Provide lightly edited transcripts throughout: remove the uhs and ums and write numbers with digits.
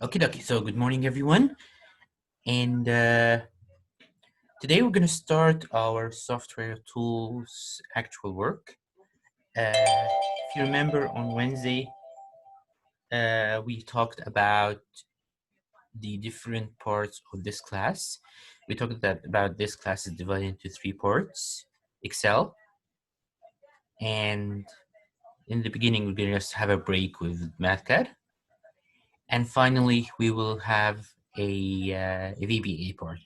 Okay, so good morning, everyone. And today we're going to start our software tools actual work. If you remember, on Wednesday, we talked about the different parts of this class. We talked about this class is divided into three parts: Excel, and in the beginning, we're going to just have a break with MathCAD. And finally, we will have a VBA part.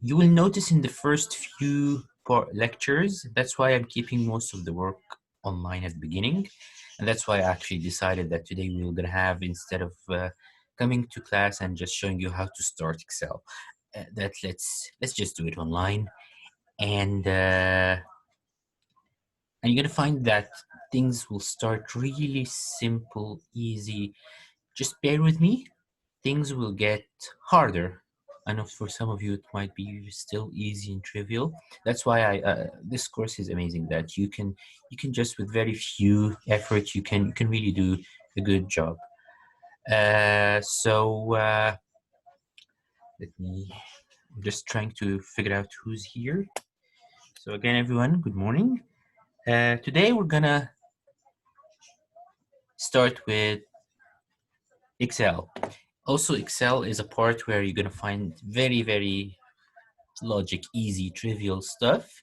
You will notice in the first few lectures, that's why I'm keeping most of the work online at the beginning. And that's why I actually decided that today we were going to have, instead of coming to class and just showing you how to start Excel, that let's just do it online. And you're going to find that things will start really simple, easy. Just bear with me. Things will get harder. I know for some of you it might be still easy and trivial. That's why this course is amazing, that you can just, with very few effort, you can really do a good job. Let me, I'm just trying to figure out who's here. So again, everyone, good morning. Today we're gonna start with Excel. Also, Excel is a part where you're gonna find very logic, easy, trivial stuff.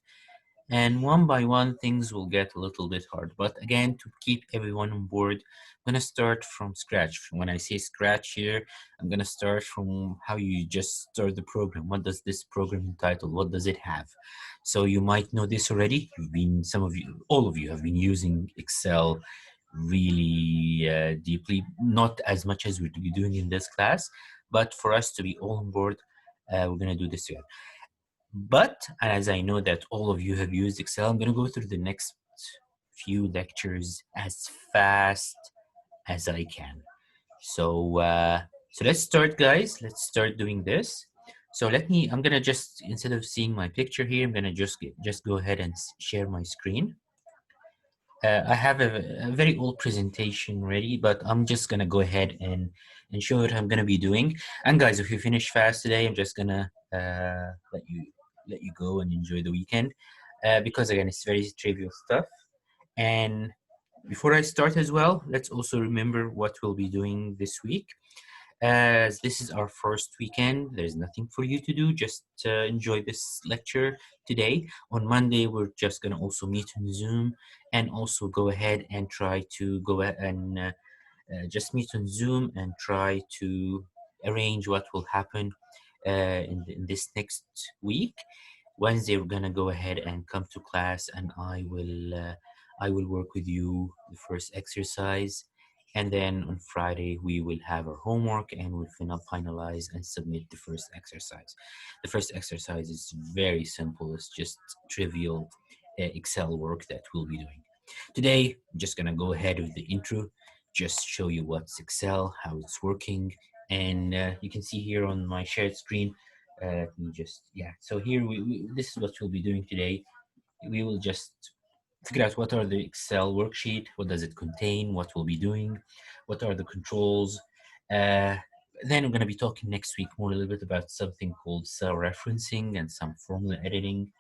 And one by one, things will get a little bit hard. But again, to keep everyone on board, I'm going to start from scratch. When I say scratch here, I'm going to start from how you just start the program. What does this program entitle? What does it have? So you might know this already. Some of you, all of you have been using Excel really deeply, not as much as we're doing in this class, but for us to be all on board, we're going to do this together. But as I know that all of you have used Excel, I'm going to go through the next few lectures as fast as I can. So let's start, guys. Let's start doing this. So I'm going to just, instead of seeing my picture here, I'm going to just go ahead and share my screen. I have a very old presentation ready, but I'm just going to go ahead and show what I'm going to be doing. And guys, if you finish fast today, I'm just going to let you go and enjoy the weekend, because again, it's very trivial stuff. And before I start as well, let's also remember what we'll be doing this week. As this is our first weekend, there's nothing for you to do. Just enjoy this lecture today. On Monday, we're just going to also meet on Zoom, and also go ahead and try to go and just meet on Zoom and try to arrange what will happen in this next week. Wednesday, we're gonna go ahead and come to class, and I will work with you the first exercise, and then on Friday we will have our homework, and we'll finalize and submit the first exercise. The first exercise is very simple. It's just trivial Excel work that we'll be doing. Today, I'm just gonna go ahead with the intro, just show you what's Excel, how it's working, and you can see here on my shared screen. So here this is what we'll be doing today. We will just figure out what are the Excel worksheet, what does it contain, what we'll be doing, what are the controls. Then we're going to be talking next week more a little bit about something called cell referencing and some formula editing.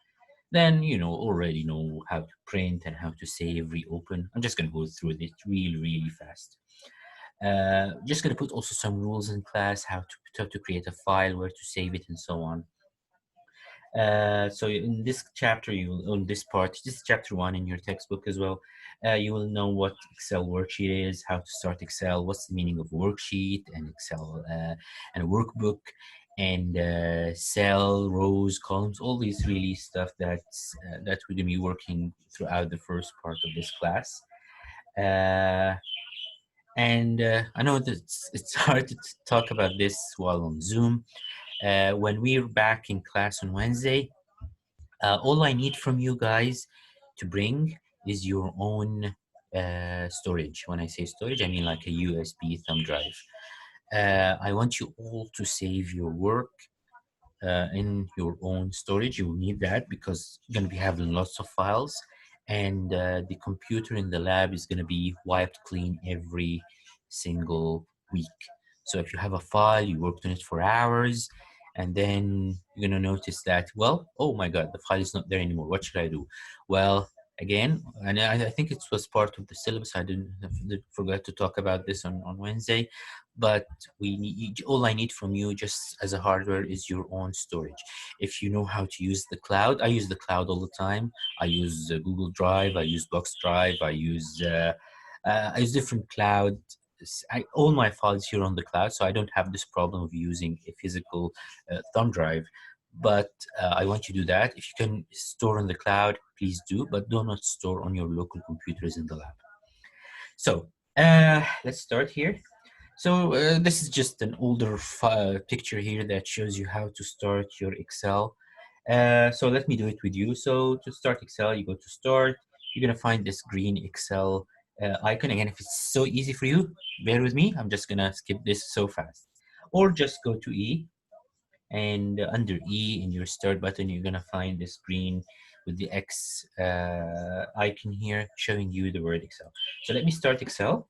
Then, already know how to print and how to save, reopen. I'm just going to go through it really fast. Just going to put also some rules in class, how to create a file, where to save it, and so on. So in this chapter, this is chapter 1 in your textbook as well. You will know what Excel worksheet is, how to start Excel, what's the meaning of worksheet and Excel and a workbook, and cell, rows, columns, all these really stuff that we're going to be working throughout the first part of this class. And I know that it's hard to talk about this while on Zoom. When we're back in class on Wednesday, all I need from you guys to bring is your own storage. When I say storage, I mean like a USB thumb drive. I want you all to save your work in your own storage. You will need that because you're going to be having lots of files, and the computer in the lab is going to be wiped clean every single week. So if you have a file, you worked on it for hours, and then you're gonna notice that, well, oh my God, the file is not there anymore. What should I do? Well, again, and I think it was part of the syllabus. I did forget to talk about this on Wednesday, but we need, all I need from you just as a hardware is your own storage. If you know how to use the cloud, I use the cloud all the time. I use Google Drive, I use Box Drive, I use different cloud. All my files here on the cloud, so I don't have this problem of using a physical thumb drive. But I want you to do that. If you can store on the cloud, please do, but do not store on your local computers in the lab. So let's start here. So this is just an older picture here that shows you how to start your Excel. So let me do it with you. So to start Excel, you go to Start. You're gonna find this green Excel icon. Again, if it's so easy for you, bear with me. I'm just gonna skip this so fast. Or just go to E, and under E in your Start button, you're gonna find this green with the X icon here showing you the word Excel. So let me start Excel.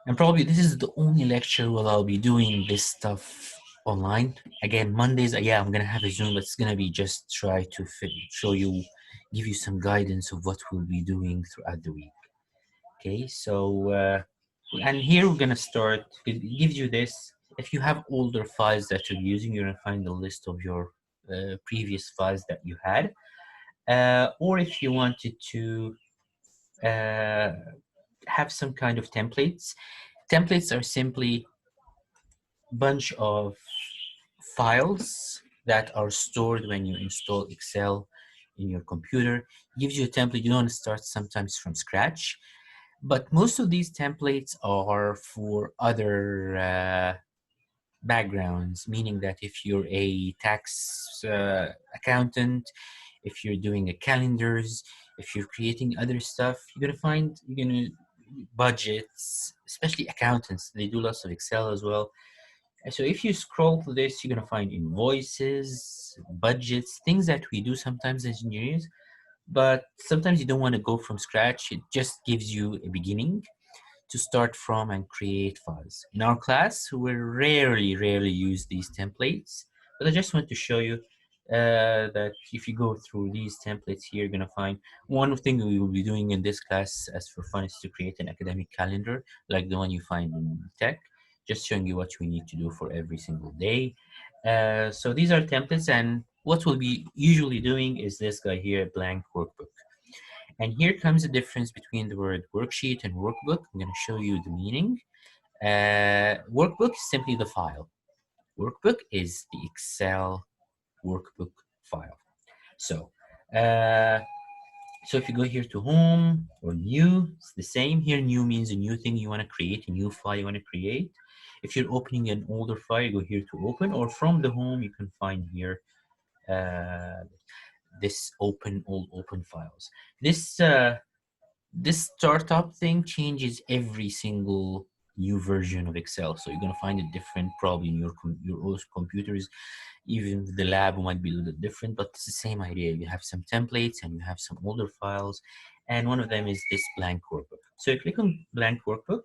And probably this is the only lecture where I'll be doing this stuff online. Again, Mondays, yeah, I'm gonna have a Zoom, but it's gonna be just try to show you, give you some guidance of what we'll be doing throughout the week. Okay, so, and here we're gonna start, it gives you this. If you have older files that you're using, you're gonna find a list of your previous files that you had. Or if you wanted to have some kind of templates, templates are simply bunch of files that are stored when you install Excel in your computer. It gives you a template. You don't want to start sometimes from scratch, but most of these templates are for other backgrounds, meaning that if you're a tax accountant, if you're doing a calendars, if you're creating other stuff, you're gonna budgets, especially accountants, they do lots of Excel as well. So if you scroll to this, you're gonna find invoices, budgets, things that we do sometimes as engineers, but sometimes you don't want to go from scratch. It just gives you a beginning to start from and create files. In our class, we rarely use these templates, but I just want to show you that if you go through these templates here, you're gonna find one thing we will be doing in this class as for fun is to create an academic calendar like the one you find in tech, just showing you what we need to do for every single day. So these are templates, and what we'll be usually doing is this guy here, blank workbook. And here comes the difference between the word worksheet and workbook. I'm going to show you the meaning. Workbook is simply the file. Workbook is the Excel workbook file. So, so if you go here to home or new, it's the same here. New means a new thing you want to create, a new file you want to create. If you're opening an older file, you go here to open, or from the home, you can find here this all open files. This startup thing changes every single new version of Excel. So you're gonna find it different probably in your own computers. Even the lab might be a little bit different, but it's the same idea. You have some templates and you have some older files, and one of them is this blank workbook. So you click on blank workbook.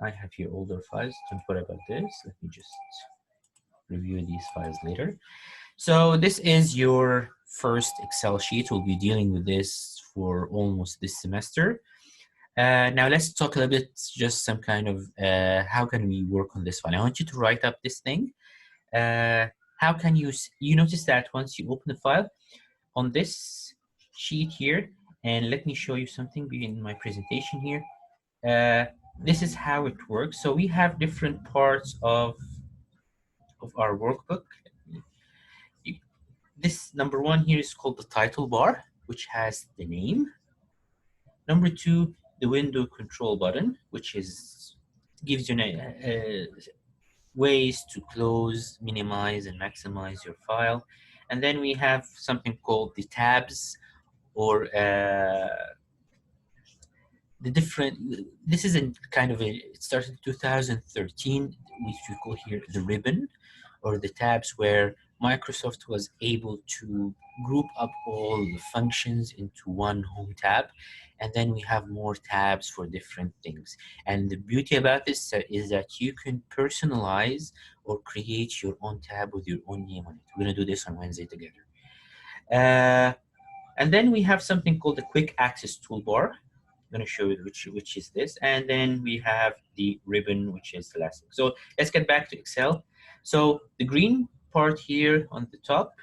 I have here older files. Don't worry about this. Let me just review these files later. So this is your first Excel sheet. We'll be dealing with this for almost this semester. Now let's talk a little bit, just some kind of how can we work on this file. I want you to write up this thing. How can you notice that once you open the file on this sheet here, and let me show you something in my presentation here. This is how it works. So we have different parts of our workbook. This number one here is called the title bar, which has the name. Number two, the window control button, which gives you ways to close, minimize, and maximize your file. And then we have something called the tabs, or the different. This is a kind of it started in 2013, which we call here the ribbon, or the tabs, where Microsoft was able to group up all the functions into one home tab, and then we have more tabs for different things. And the beauty about this is that you can personalize or create your own tab with your own name on it. We're gonna do this on Wednesday together. And then we have something called the quick access toolbar. I'm going to show you which is this. And then we have the ribbon, which is the last thing. So let's get back to Excel. So the green part here on the top,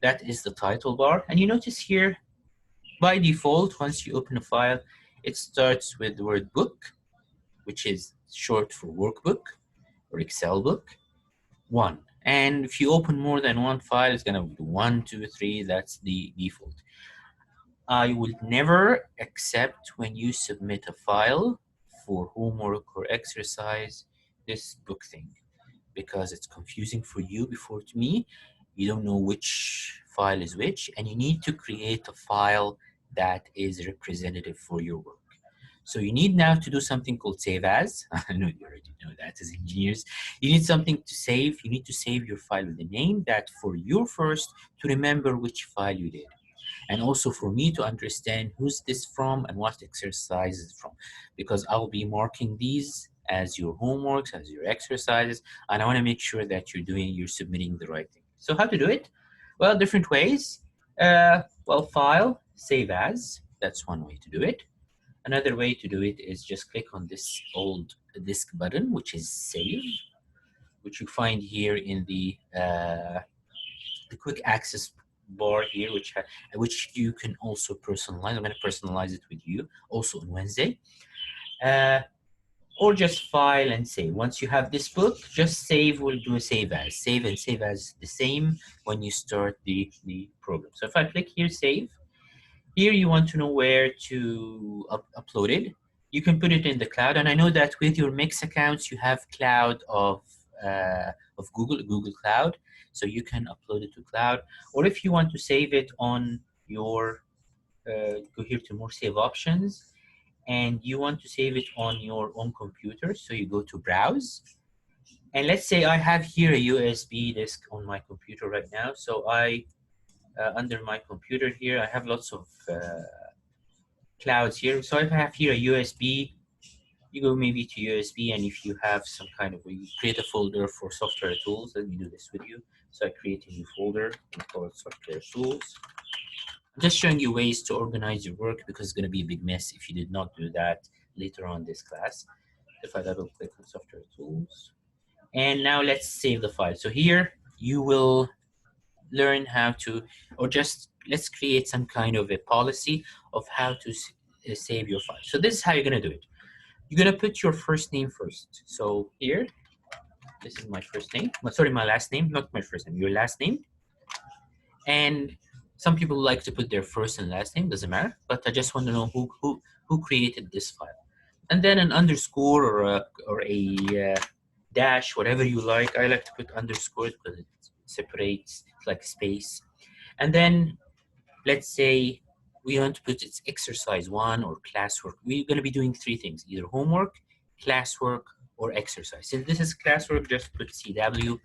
that is the title bar. And you notice here, by default, once you open a file, it starts with the word book, which is short for workbook or Excel book, 1. And if you open more than one file, it's going to do 1, 2, 3. That's the default. I will never accept when you submit a file for homework or exercise this book thing, because it's confusing for you before to me. You don't know which file is which, and you need to create a file that is representative for your work. So you need now to do something called save as. I know you already know that as engineers. You need something to save. You need to save your file with a name that for your first to remember which file you did. And also for me to understand who's this from and what exercise is from, because I'll be marking these as your homeworks, as your exercises, and I want to make sure that you're submitting the right thing. So how to do it? Well, different ways. Well, file, save as, that's one way to do it. Another way to do it is just click on this old disk button, which is save, which you find here in the quick access bar here, which you can also personalize. I'm going to personalize it with you also on Wednesday. Or just file and save. Once you have this book, just save. We'll do a save as. Save and save as the same when you start the program. So if I click here, save. Here you want to know where to upload it. You can put it in the cloud. And I know that with your Mix accounts, you have cloud of Google Cloud. So you can upload it to cloud. Or if you want to save it on your, go here to more save options. And you want to save it on your own computer. So you go to browse. And let's say I have here a USB disk on my computer right now. So under my computer here, I have lots of clouds here. So if I have here a USB, you go maybe to USB, and if you have some kind of, you create a folder for software tools. Let me do this with you. So I create a new folder and call it software tools. I'm just showing you ways to organize your work because it's going to be a big mess if you did not do that later on this class. If I double click on software tools, and now let's save the file. So here you will learn how to, or just let's create some kind of a policy of how to save your file. So this is how you're going to do it. You're going to put your first name first. So here, this is my first name. Sorry, my last name, not my first name, your last name. And some people like to put their first and last name, doesn't matter, but I just want to know who created this file. And then an underscore or a dash, whatever you like. I like to put underscore because it separates, it's like space. And then let's say we want to put it's exercise 1 or classwork. We're going to be doing 3 things, either homework, classwork, or exercise. Since this is classwork, just put CW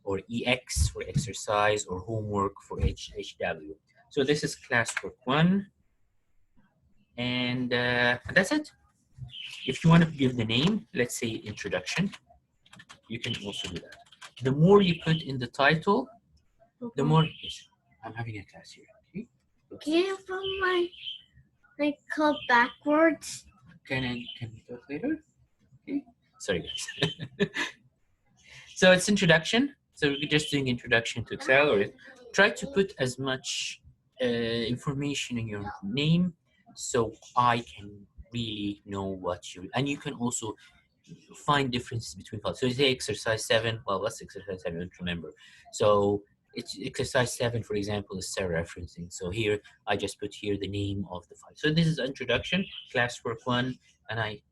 or EX for exercise, or homework for HW. So this is classwork 1, and that's it. If you want to give the name, let's say introduction, you can also do that. The more you put in the title, the more, yes, I'm having a class here. Okay? Can you put my cup backwards? Can we talk later? Okay. Sorry, guys. So it's introduction. So we're just doing introduction to Excel, or try to put as much information in your name so I can really know what you, and you can also find differences between files. So you say exercise 7, well, what's exercise 7? I don't remember. So it's exercise 7, for example, is cell referencing. So here, I just put here the name of the file. So this is introduction, classwork 1, and I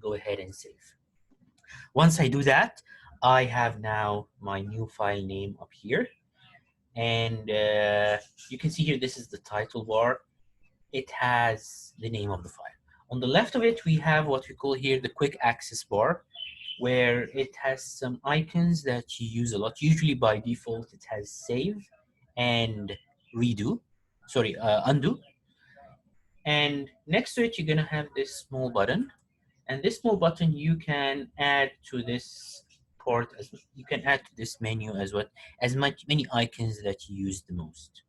go ahead and save. Once I do that, I have now my new file name up here. And you can see here, this is the title bar. It has the name of the file. On the left of it, we have what we call here the quick access bar. where it has some icons that you use a lot. Usually by default, it has save and redo, sorry, undo. And next to it, you're gonna have this small button, and this small button you can add to this port as you can add to this menu as much many icons that you use the most.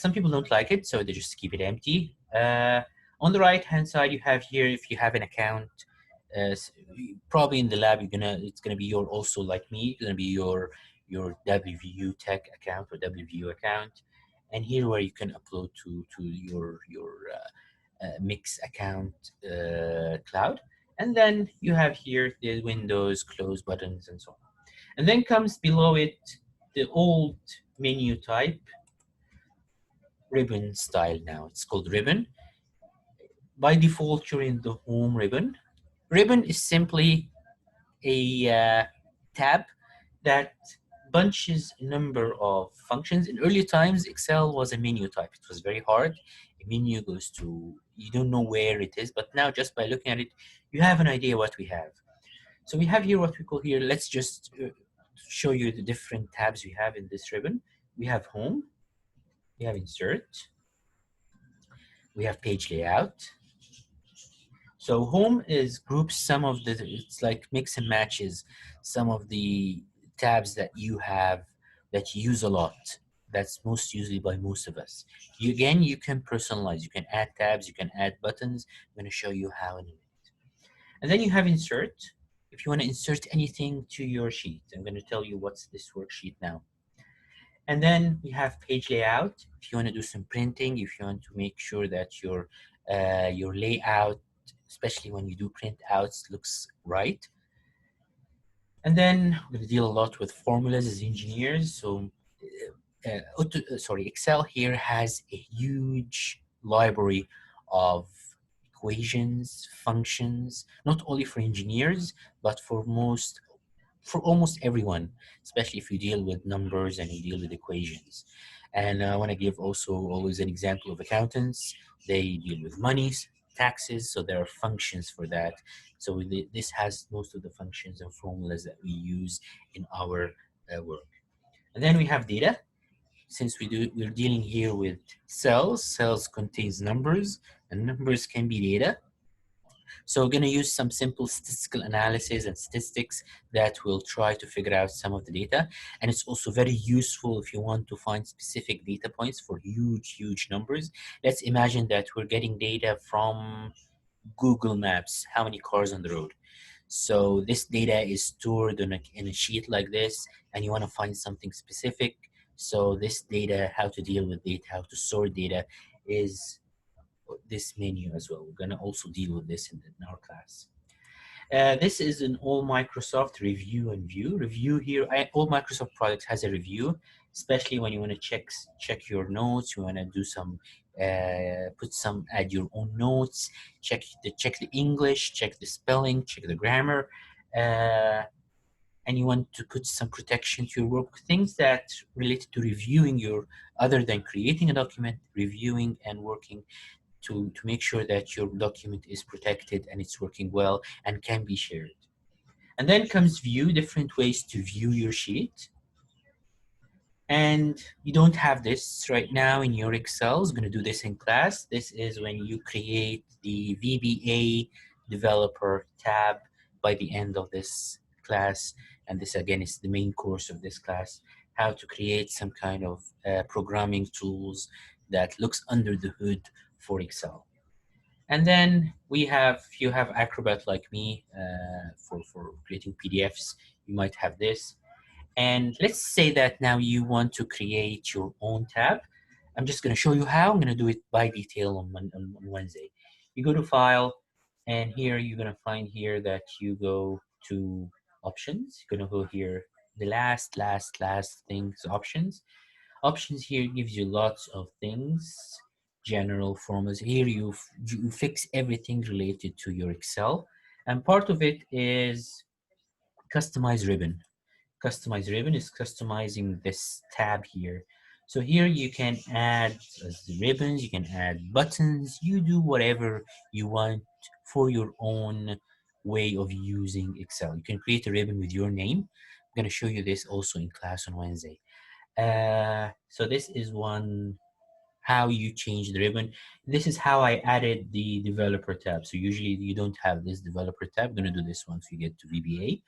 Some people don't like it, so they just keep it empty. On the right hand side, you have here if you have an account. Probably in the lab, it's gonna be your also like me. It's gonna be your WVUTech account or WVU account, and here where you can upload to your Mix account cloud, and then you have here the Windows close buttons and so on. And then comes below it the old menu type ribbon style now. It's called ribbon. By default, you're in the home ribbon. Ribbon is simply a tab that bunches a number of functions. In early times, Excel was a menu type. It was very hard. A menu goes to, you don't know where it is, but now just by looking at it, you have an idea what we have. So we have here what we call here, let's just show you the different tabs we have in this ribbon. We have home, we have insert, we have page layout. So home is groups some of the, it's like mix and matches some of the tabs that you have that you use a lot. That's most usually by most of us. Again, you can personalize, you can add tabs, you can add buttons. I'm gonna show you how in a minute. And then you have insert. If you wanna insert anything to your sheet, I'm gonna tell you what's this worksheet now. And then we have page layout. If you want to do some printing, if you want to make sure that your layout, especially when you do print outs, looks right. And then we're going to deal a lot with formulas as engineers. So, Excel here has a huge library of equations, functions, not only for engineers, but for almost everyone, especially if you deal with numbers and you deal with equations. And I want to give also always an example of accountants. They deal with monies, taxes, so there are functions for that. So this has most of the functions and formulas that we use in our work. And then we have data. Since we're dealing here with cells, cells contains numbers, and numbers can be data. So we're going to use some simple statistical analysis and statistics that will try to figure out some of the data. And it's also very useful if you want to find specific data points for huge, huge numbers. Let's imagine that we're getting data from Google Maps, how many cars on the road. So this data is stored in a sheet like this, and you want to find something specific. So this data, how to deal with data, how to sort data is this menu as well. We're going to also deal with this in our class. This is an all Microsoft review and view. Review here, all Microsoft products has a review, especially when you want to check your notes, you want to do some, add your own notes, check the English, check the spelling, check the grammar, and you want to put some protection to your work, things that relate to reviewing other than creating a document, reviewing and working to make sure that your document is protected and it's working well and can be shared. And then comes view, different ways to view your sheet. And you don't have this right now in your Excel. I'm going to do this in class. This is when you create the VBA developer tab by the end of this class. And this again is the main course of this class, how to create some kind of programming tools that looks under the hood for Excel. And then we have, if you have Acrobat like me for creating PDFs, you might have this. And let's say that now you want to create your own tab. I'm just going to show you how. I'm going to do it by detail on Wednesday. You go to File, and here you're going to find here that you go to Options. You're going to go here, the last things, Options. Options here gives you lots of things, general formulas. Here you fix everything related to your Excel. And part of it is Customize Ribbon. Customize Ribbon is customizing this tab here. So here you can add ribbons, you can add buttons, you do whatever you want for your own way of using Excel. You can create a ribbon with your name. I'm going to show you this also in class on Wednesday. So this is one how you change the ribbon. This is how I added the developer tab. So usually you don't have this developer tab. I'm going to do this once we get to VBA.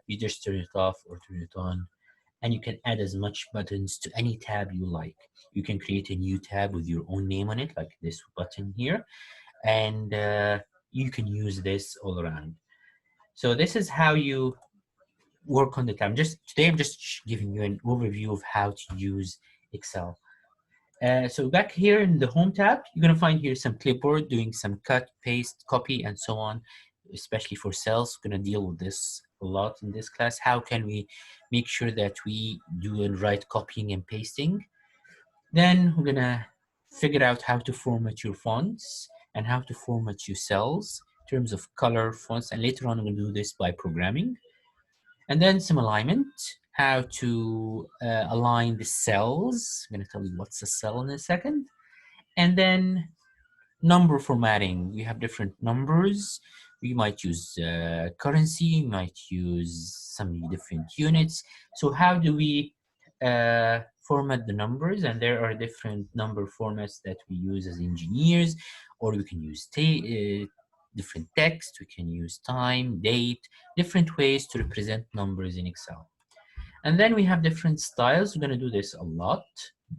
You just turn it off or turn it on, and you can add as much buttons to any tab you like. You can create a new tab with your own name on it, like this button here, and you can use this all around. So this is how you work on the tab. Today I'm just giving you an overview of how to use Excel. So back here in the home tab, you're gonna find here some clipboard, doing some cut, paste, copy, and so on, especially for cells. We're gonna deal with this a lot in this class. How can we make sure that we do the right copying and pasting? Then we're gonna figure out how to format your fonts and how to format your cells in terms of color, fonts, and later on we're gonna do this by programming. And then some alignment, how to align the cells. I'm going to tell you what's a cell in a second. And then number formatting. We have different numbers. We might use currency, we might use some different units. So how do we format the numbers? And there are different number formats that we use as engineers, or we can use different text, we can use time, date, different ways to represent numbers in Excel. And then we have different styles. We're going to do this a lot.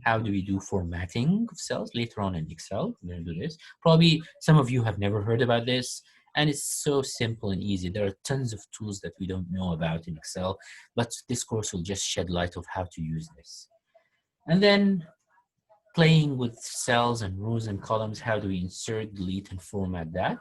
How do we do formatting of cells later on in Excel? We're going to do this. Probably some of you have never heard about this, and it's so simple and easy. There are tons of tools that we don't know about in Excel, but this course will just shed light of how to use this. And then playing with cells and rows and columns. How do we insert, delete, and format that?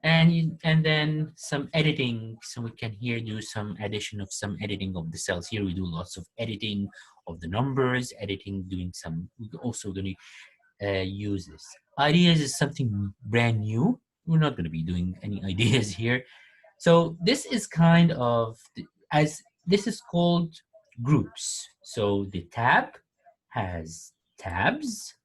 And then some editing, so we can here do some addition of some editing of the cells. Here we do lots of editing of the numbers, editing, doing some, we're also going to use this. Ideas is something brand new. We're not going to be doing any ideas here. So this is kind of, as this is called groups. So the tab has tabs.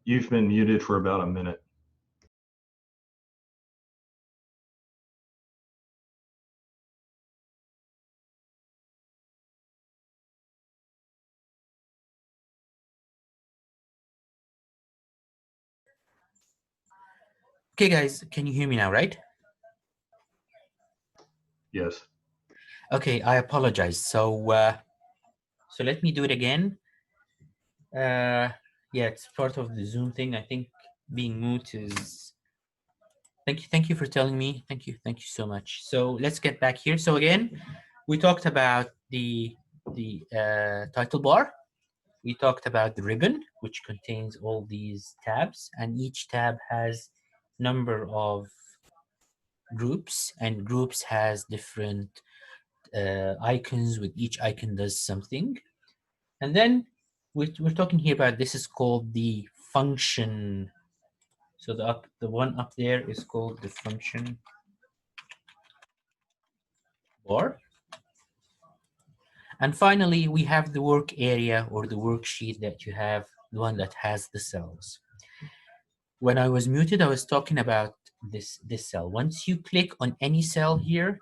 You've been muted for about a minute. Okay, guys, can you hear me now, right? Yes. Okay, I apologize. So let me do it again. Yeah, it's part of the Zoom thing. I think being mute is. Thank you for telling me. Thank you so much. So let's get back here. So again, we talked about the title bar. We talked about the ribbon, which contains all these tabs, and each tab has number of groups, and groups has different icons. With each icon does something. And then we're talking here about, this is called the function. So the one up there is called the function bar. And finally, we have the work area or the worksheet that you have, the one that has the cells. When I was muted, I was talking about this cell. Once you click on any cell here,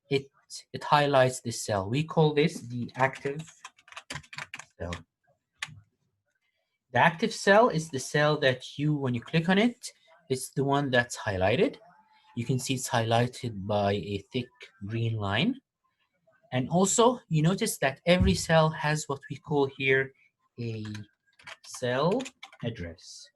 it highlights this cell. We call this the active cell. The active cell is the cell that you, when you click on it, it's the one that's highlighted. You can see it's highlighted by a thick green line. And also, you notice that every cell has what we call here a cell address.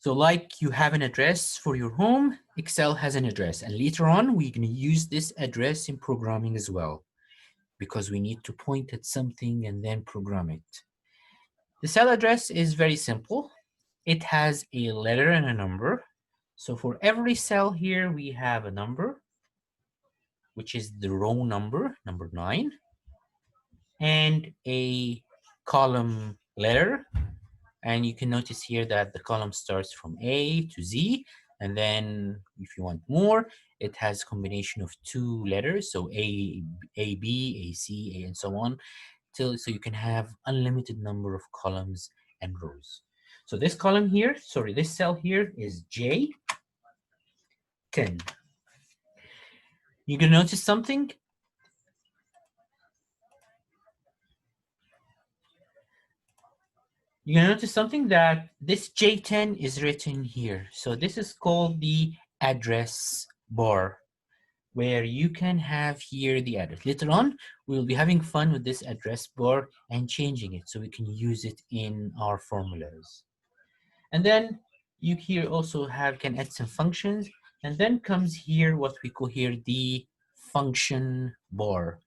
So like you have an address for your home, Excel has an address. And later on, we're going to use this address in programming as well, because we need to point at something and then program it. The cell address is very simple. It has a letter and a number. So for every cell here, we have a number, which is the row number, number 9, and a column letter. And you can notice here that the column starts from A to Z. And then if you want more, it has a combination of 2 letters. So A, B, A, C, A, and so on. So you can have unlimited number of columns and rows. So this column here, sorry, this cell here is J10. You're gonna notice something. You're gonna notice something that this J10 is written here. So this is called the address bar, where you can have here the address. Later on, we'll be having fun with this address bar and changing it so we can use it in our formulas. And then you here also can add some functions, and then comes here what we call here the function bar,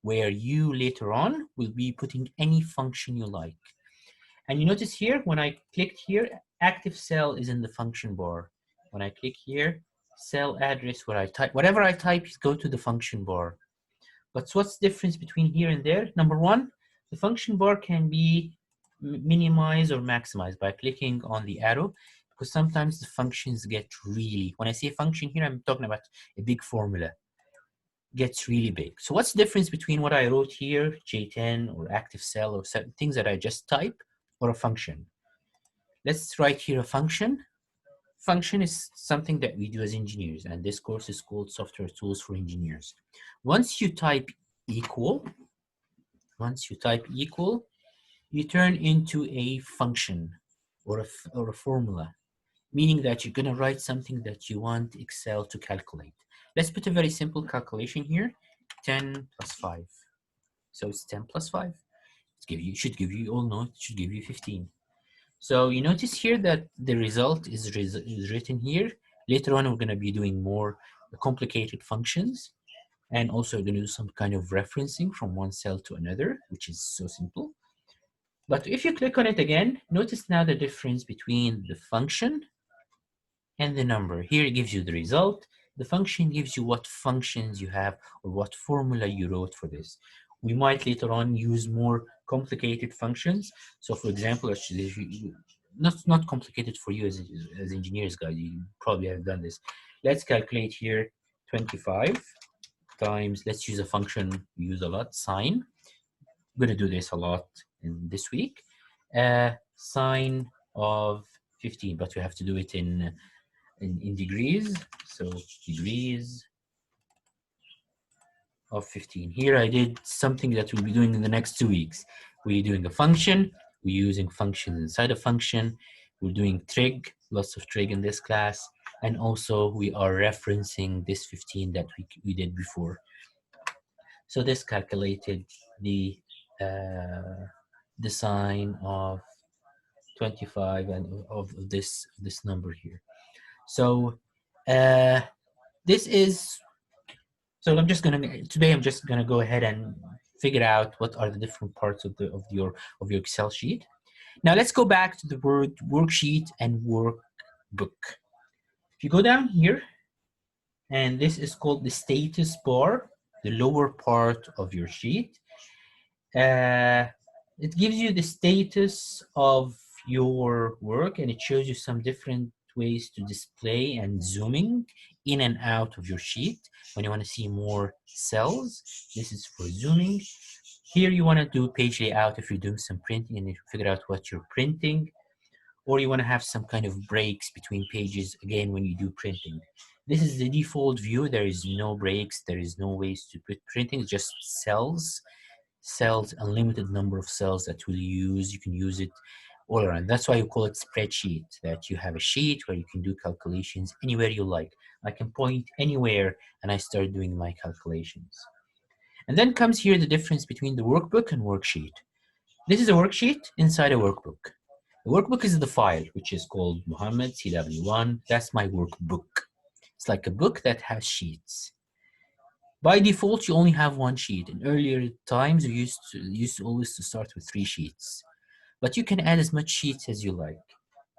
where you later on will be putting any function you like. And you notice here, when I clicked here, active cell is in the function bar. When I click here, cell address, where I type, whatever I type, go to the function bar. But what's the difference between here and there? Number one, the function bar can be minimized or maximized by clicking on the arrow, because sometimes the functions get really, when I say function here, I'm talking about a big formula, gets really big. So what's the difference between what I wrote here, J10 or active cell or things that I just type, or a function? Let's write here a function. Function is something that we do as engineers, and this course is called Software Tools for Engineers. Once you type equal, you turn into a function or a formula, meaning that you're gonna write something that you want Excel to calculate. Let's put a very simple calculation here, 10 plus 5. So it's 10 plus 5. It should give you, you all know, it should give you 15. So you notice here that the result is written here. Later on, we're going to be doing more complicated functions, and also going to do some kind of referencing from one cell to another, which is so simple. But if you click on it again, notice now the difference between the function and the number. Here it gives you the result. The function gives you what functions you have or what formula you wrote for this. We might later on use more complicated functions. So for example, not complicated for you as engineers, guys, you probably have done this. Let's calculate here 25 times, let's use a function we use a lot, sine. I'm gonna do this a lot in this week. Sine of 15, but we have to do it in degrees. So degrees of 15. Here I did something that we'll be doing in the next 2 weeks. We're doing a function. We're using functions inside a function. We're doing trig, lots of trig in this class. And also we are referencing this 15 that we did before. So this calculated the sine of 25 and of this number here. So this is, so I'm just gonna go ahead and figure out what are the different parts of your Excel sheet. Now let's go back to the word worksheet and workbook. If you go down here, and this is called the status bar, the lower part of your sheet. It gives you the status of your work, and it shows you some different ways to display and zooming in and out of your sheet. When you want to see more cells, this is for zooming. Here you want to do page layout if you're doing some printing and you figure out what you're printing, or you want to have some kind of breaks between pages, again, when you do printing. This is the default view. There is no breaks. There is no ways to put printing, just cells. Cells, unlimited number of cells that will use. You can use it all around. That's why you call it spreadsheet, that you have a sheet where you can do calculations anywhere you like. I can point anywhere and I start doing my calculations. And then comes here the difference between the workbook and worksheet. This is a worksheet inside a workbook. The workbook is the file, which is called Muhammad CW1. That's my workbook. It's like a book that has sheets. By default, you only have one sheet. In earlier times, you used to always to start with 3 sheets. But you can add as much sheets as you like.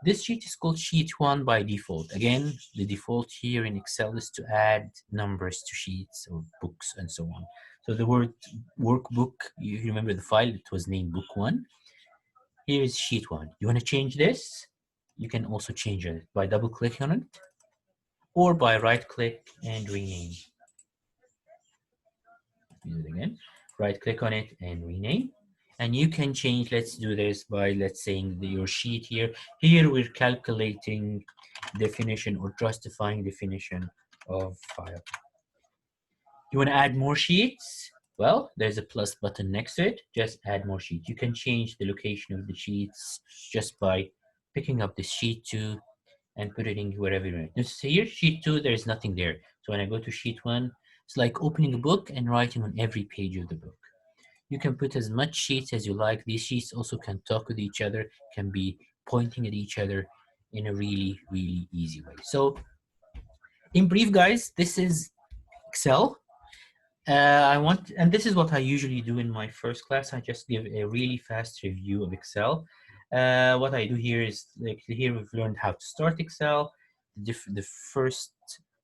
This sheet is called sheet 1 by default. Again, the default here in Excel is to add numbers to sheets or books and so on. So the word workbook, you remember the file, it was named book 1. Here is sheet 1. You want to change this? You can also change it by double clicking on it or by right click and rename. Do it again. Right click on it and rename. And you can change, let's do this by, let's say, your sheet here. Here we're calculating definition or justifying definition of file. You want to add more sheets? Well, there's a plus button next to it. Just add more sheets. You can change the location of the sheets just by picking up the sheet 2 and put it in wherever you want. Just here, sheet 2, there's nothing there. So when I go to sheet 1, it's like opening a book and writing on every page of the book. You can put as much sheets as you like. These sheets also can talk with each other, can be pointing at each other in a really, really easy way. So in brief, guys, this is Excel. And this is what I usually do in my first class. I just give a really fast review of Excel. What I do here is, like, here we've learned how to start Excel. The first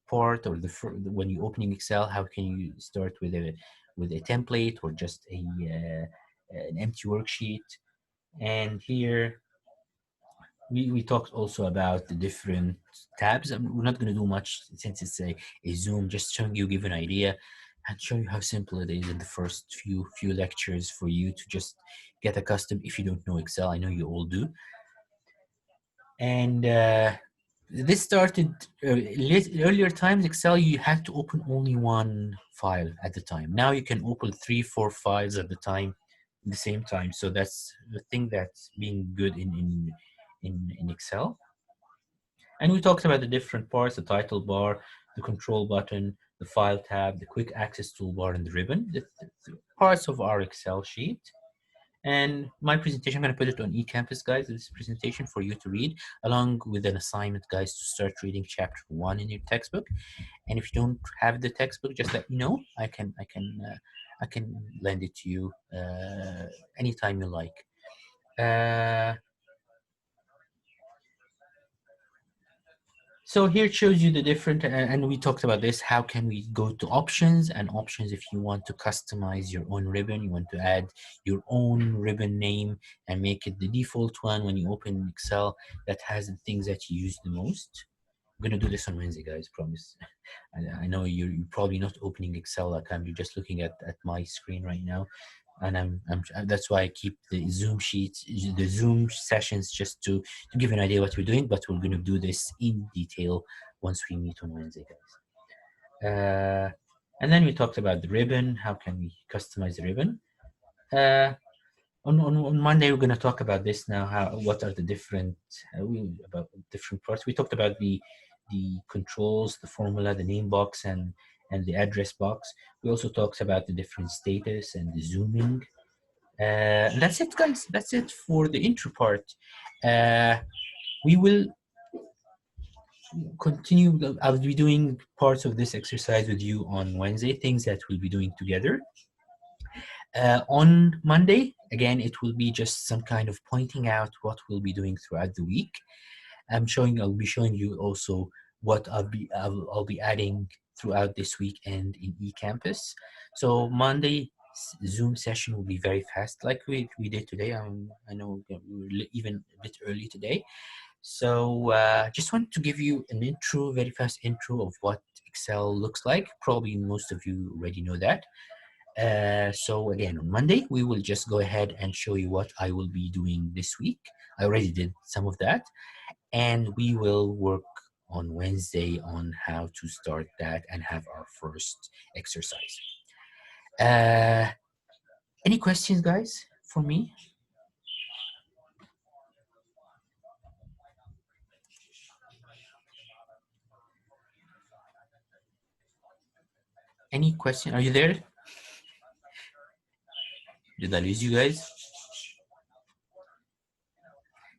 part, or when you're opening Excel, how can you start with a template or just an empty worksheet. And here we talked also about the different tabs. We're not going to do much since it's a Zoom, just showing you, give an idea and show you how simple it is in the first few lectures for you to just get accustomed if you don't know Excel. I know you all do. And this started earlier times. Excel, you had to open only one file at the time. Now you can open 3, 4 files at the time, at the same time. So that's the thing that's being good in Excel. And we talked about the different parts: the title bar, the control button, the file tab, the quick access toolbar, and the ribbon, the parts of our Excel sheet. And my presentation, I'm going to put it on eCampus, guys, this presentation for you to read, along with an assignment, guys, to start reading chapter 1 in your textbook. And if you don't have the textbook, just let me know. I can lend it to you anytime you like. So here it shows you the different, and we talked about this, how can we go to options, and options if you want to customize your own ribbon, you want to add your own ribbon name and make it the default one when you open Excel that has the things that you use the most. I'm going to do this on Wednesday, guys, promise. I know you're probably not opening Excel like I'm, you're just looking at my screen right now. And that's why I keep the Zoom sheets, the Zoom sessions, just to give an idea what we're doing, but we're going to do this in detail once we meet on Wednesday, guys. And then we talked about the ribbon. How can we customize the ribbon? On Monday, we're going to talk about this now. What are the different about different parts? We talked about the controls, the formula, the name box, and the address box. We also talked about the different status and the zooming. And that's it, guys. That's it for the intro part. We will continue. I'll be doing parts of this exercise with you on Wednesday, things that we'll be doing together. On Monday, again, it will be just some kind of pointing out what we'll be doing throughout the week. I'll be showing you also what I'll be adding throughout this week and in eCampus. So Monday Zoom session will be very fast, like we did today. I know we were even a bit early today. So just wanted to give you an intro, very fast intro of what Excel looks like. Probably most of you already know that. So again, on Monday, we will just go ahead and show you what I will be doing this week. I already did some of that. And we will work on Wednesday on how to start that and have our first exercise. Any questions, guys, for me? Any question? Are you there? Did I lose you guys?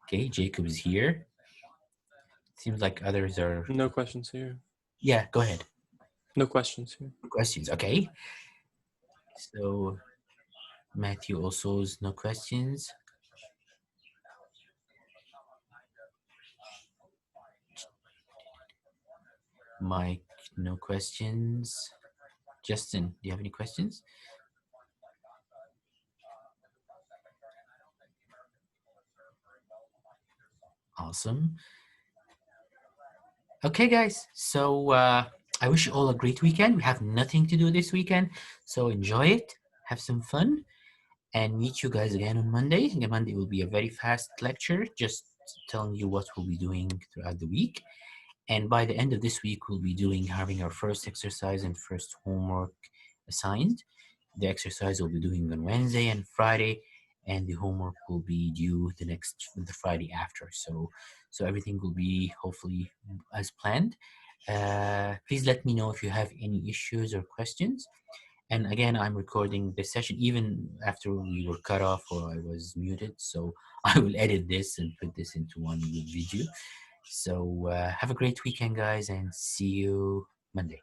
Okay, Jacob is here. Seems like others are. No questions here. Yeah, go ahead. No questions here. Questions, okay. So Matthew also is no questions. Mike, no questions. Justin, do you have any questions? Awesome. Okay, guys. So I wish you all a great weekend. We have nothing to do this weekend, so enjoy it. Have some fun, and meet you guys again on Monday. And Monday will be a very fast lecture, just telling you what we'll be doing throughout the week. And by the end of this week, we'll be having our first exercise and first homework assigned. The exercise we'll be doing on Wednesday and Friday, and the homework will be due the Friday after. So everything will be hopefully as planned. Please let me know if you have any issues or questions. And again, I'm recording this session even after we were cut off or I was muted. So I will edit this and put this into one good video. So have a great weekend, guys, and see you Monday.